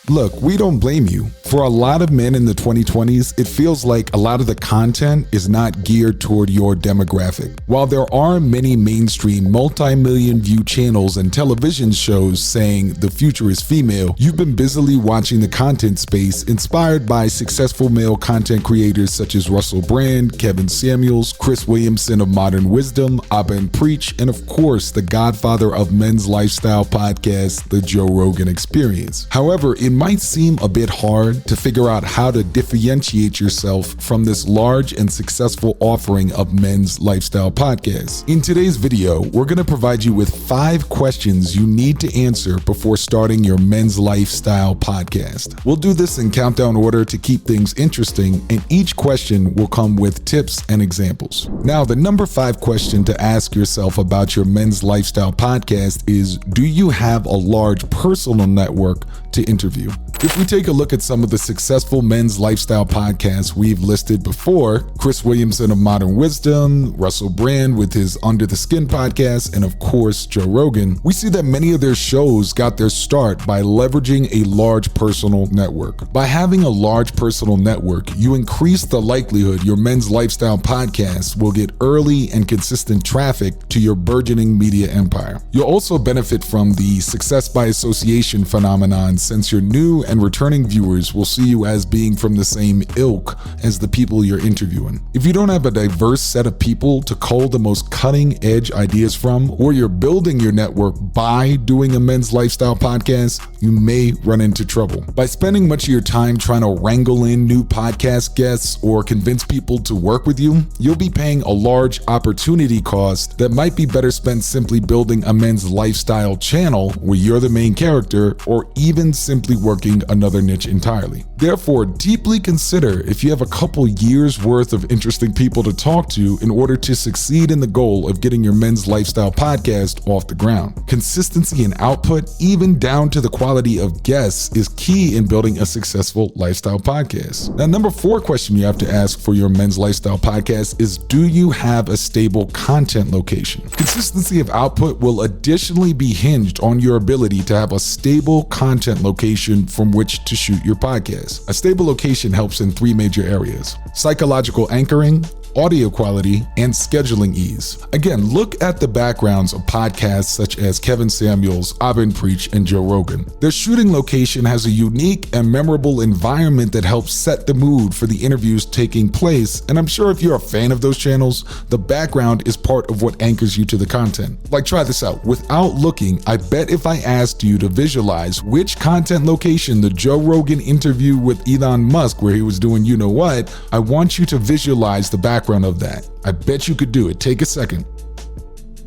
Look, we don't blame you. For a lot of men in the 2020s, it feels like a lot of the content is not geared toward your demographic. While there are many mainstream multi-million view channels and television shows saying the future is female, you've been busily watching the content space inspired by successful male content creators such as Russell Brand, Kevin Samuels, Chris Williamson of Modern Wisdom, Abba and Preach, and of course, the Godfather of men's lifestyle podcast, the Joe Rogan Experience. However, it might seem a bit hard to figure out how to differentiate yourself from this large and successful offering of men's lifestyle podcasts. In today's video, we're going to provide you with 5 questions you need to answer before starting your men's lifestyle podcast. We'll do this in countdown order to keep things interesting, and each question will come with tips and examples. Now, the number 5 question to ask yourself about your men's lifestyle podcast is, do you have a large personal network to interview? If we take a look at some of the successful men's lifestyle podcasts we've listed before, Chris Williamson of Modern Wisdom, Russell Brand with his Under the Skin podcast, and of course, Joe Rogan, we see that many of their shows got their start by leveraging a large personal network. By having a large personal network, you increase the likelihood your men's lifestyle podcast will get early and consistent traffic to your burgeoning media empire. You'll also benefit from the success by association phenomenon, since your new and returning viewers will see you as being from the same ilk as the people you're interviewing. If you don't have a diverse set of people to cull the most cutting edge ideas from, or you're building your network by doing a men's lifestyle podcast, you may run into trouble. By spending much of your time trying to wrangle in new podcast guests or convince people to work with you, you'll be paying a large opportunity cost that might be better spent simply building a men's lifestyle channel where you're the main character, or even simply working another niche entirely. Therefore, deeply consider if you have a couple years worth of interesting people to talk to in order to succeed in the goal of getting your men's lifestyle podcast off the ground. Consistency in output, even down to the quality of guests, is key in building a successful lifestyle podcast. Now, number 4 question you have to ask for your men's lifestyle podcast is, do you have a stable content location? Consistency of output will additionally be hinged on your ability to have a stable content location from which to shoot your podcast. A stable location helps in 3 major areas: psychological anchoring, audio quality, and scheduling ease. Again, look at the backgrounds of podcasts such as Kevin Samuels, Abba and Preach, and Joe Rogan. Their shooting location has a unique and memorable environment that helps set the mood for the interviews taking place, and I'm sure if you're a fan of those channels, the background is part of what anchors you to the content. Like, try this out. Without looking, I bet if I asked you to visualize which content location the Joe Rogan interview with Elon Musk, where he was doing you know what, I want you to visualize the background of that. I bet you could do it. Take a second.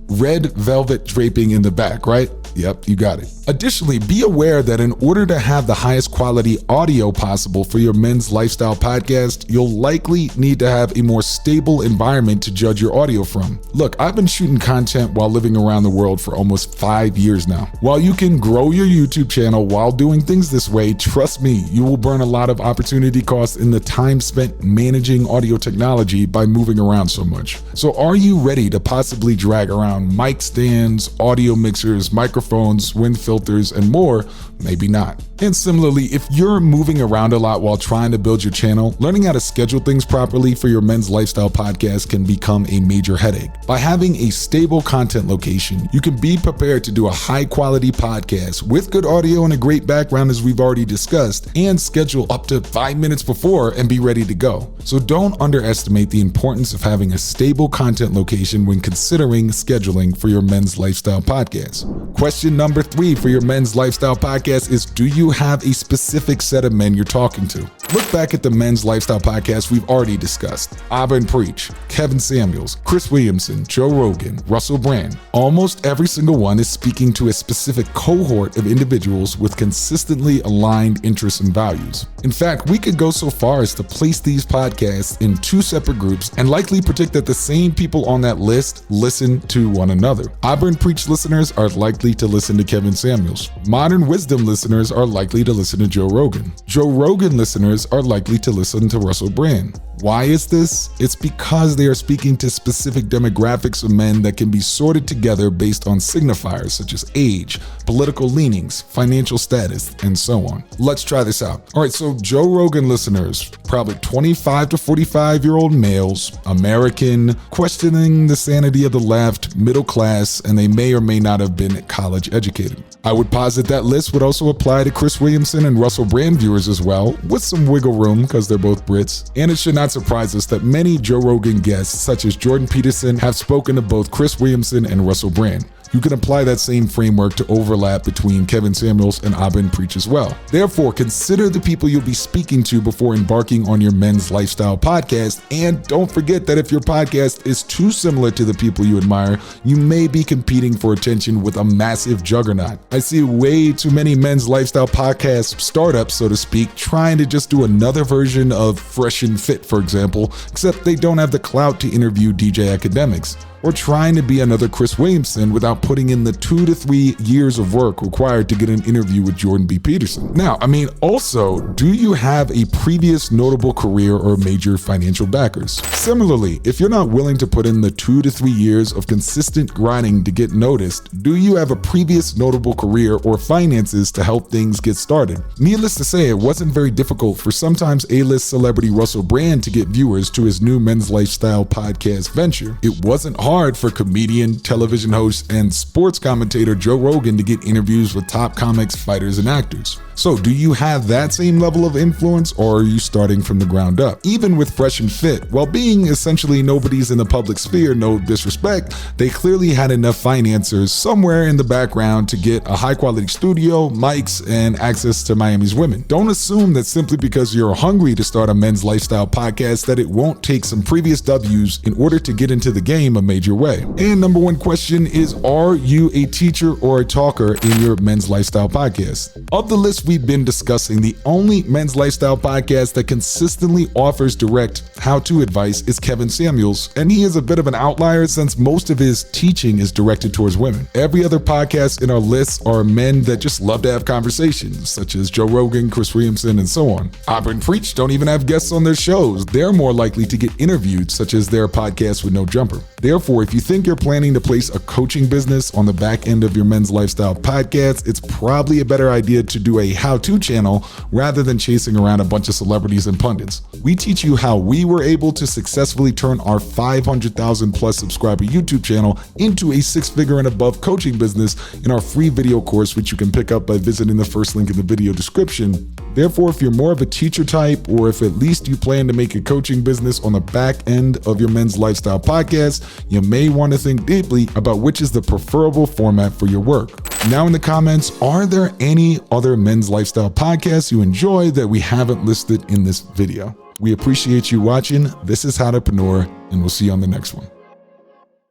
Red velvet draping in the back, right? Yep, you got it. Additionally, be aware that in order to have the highest quality audio possible for your men's lifestyle podcast, you'll likely need to have a more stable environment to judge your audio from. Look, I've been shooting content while living around the world for almost 5 years now. While you can grow your YouTube channel while doing things this way, trust me, you will burn a lot of opportunity costs in the time spent managing audio technology by moving around so much. So are you ready to possibly drag around mic stands, audio mixers, microphones, wind filters, and more? Maybe not. And similarly, if you're moving around a lot while trying to build your channel, learning how to schedule things properly for your men's lifestyle podcast can become a major headache. By having a stable content location, you can be prepared to do a high quality podcast with good audio and a great background, as we've already discussed, and schedule up to 5 minutes before and be ready to go. So don't underestimate the importance of having a stable content location when considering scheduling for your men's lifestyle podcast. Question number 3 for your men's lifestyle podcast is, do you have a specific set of men you're talking to? Look back at the men's lifestyle podcast we've already discussed. Abba and Preach, Kevin Samuels, Chris Williamson, Joe Rogan, Russell Brand. Almost every single one is speaking to a specific cohort of individuals with consistently aligned interests and values. In fact, we could go so far as to place these podcasts in 2 separate groups and likely predict that the same people on that list listen to one another. Abba and Preach listeners are likely to listen to Kevin Samuels. Modern Wisdom listeners are likely to listen to Joe Rogan. Joe Rogan listeners are likely to listen to Russell Brand. Why is this? It's because they are speaking to specific demographics of men that can be sorted together based on signifiers such as age, political leanings, financial status, and so on. Let's try this out. All right, so Joe Rogan listeners, probably 25 to 45-year-old males, American, questioning the sanity of the left, middle class, and they may or may not have been college educated. I would posit that list would also apply to Chris Williamson and Russell Brand viewers as well, with some wiggle room because they're both Brits. And it should not surprise us that many Joe Rogan guests, such as Jordan Peterson, have spoken to both Chris Williamson and Russell Brand. You can apply that same framework to overlap between Kevin Samuels and Abin Preach as well. Therefore, consider the people you'll be speaking to before embarking on your men's lifestyle podcast. And don't forget that if your podcast is too similar to the people you admire, you may be competing for attention with a massive juggernaut. I see way too many men's lifestyle podcast startups, so to speak, trying to just do another version of Fresh and Fit, for example, except they don't have the clout to interview DJ academics. Or trying to be another Chris Williamson without putting in the 2 to 3 years of work required to get an interview with Jordan B. Peterson. Now, also, do you have a previous notable career or major financial backers? Similarly, if you're not willing to put in the 2 to 3 years of consistent grinding to get noticed, do you have a previous notable career or finances to help things get started? Needless to say, it wasn't very difficult for sometimes A-list celebrity Russell Brand to get viewers to his new men's lifestyle podcast venture. It wasn't hard for comedian, television host, and sports commentator Joe Rogan to get interviews with top comics, fighters, and actors. So do you have that same level of influence, or are you starting from the ground up? Even with Fresh and Fit, while being essentially nobodies in the public sphere, no disrespect, they clearly had enough financiers somewhere in the background to get a high quality studio, mics, and access to Miami's women. Don't assume that simply because you're hungry to start a men's lifestyle podcast that it won't take some previous W's in order to get into the game a major way. And number one question is, are you a teacher or a talker in your men's lifestyle podcast? Of the list we've been discussing, the only men's lifestyle podcast that consistently offers direct how-to advice is Kevin Samuels, and he is a bit of an outlier since most of his teaching is directed towards women. Every other podcast in our list are men that just love to have conversations, such as Joe Rogan, Chris Williamson, and so on. Abin Preach don't even have guests on their shows. They're more likely to get interviewed, such as their podcast with No Jumper. Therefore, if you think you're planning to place a coaching business on the back end of your men's lifestyle podcast, it's probably a better idea to do a how-to channel rather than chasing around a bunch of celebrities and pundits. We teach you how we were able to successfully turn our 500,000 plus subscriber YouTube channel into a 6-figure and above coaching business in our free video course, which you can pick up by visiting the first link in the video description. Therefore, if you're more of a teacher type, or if at least you plan to make a coaching business on the back end of your men's lifestyle podcast, you may want to think deeply about which is the preferable format for your work. Now in the comments, are there any other men's lifestyle podcasts you enjoy that we haven't listed in this video? We appreciate you watching. This is Howtopreneur, and we'll see you on the next one.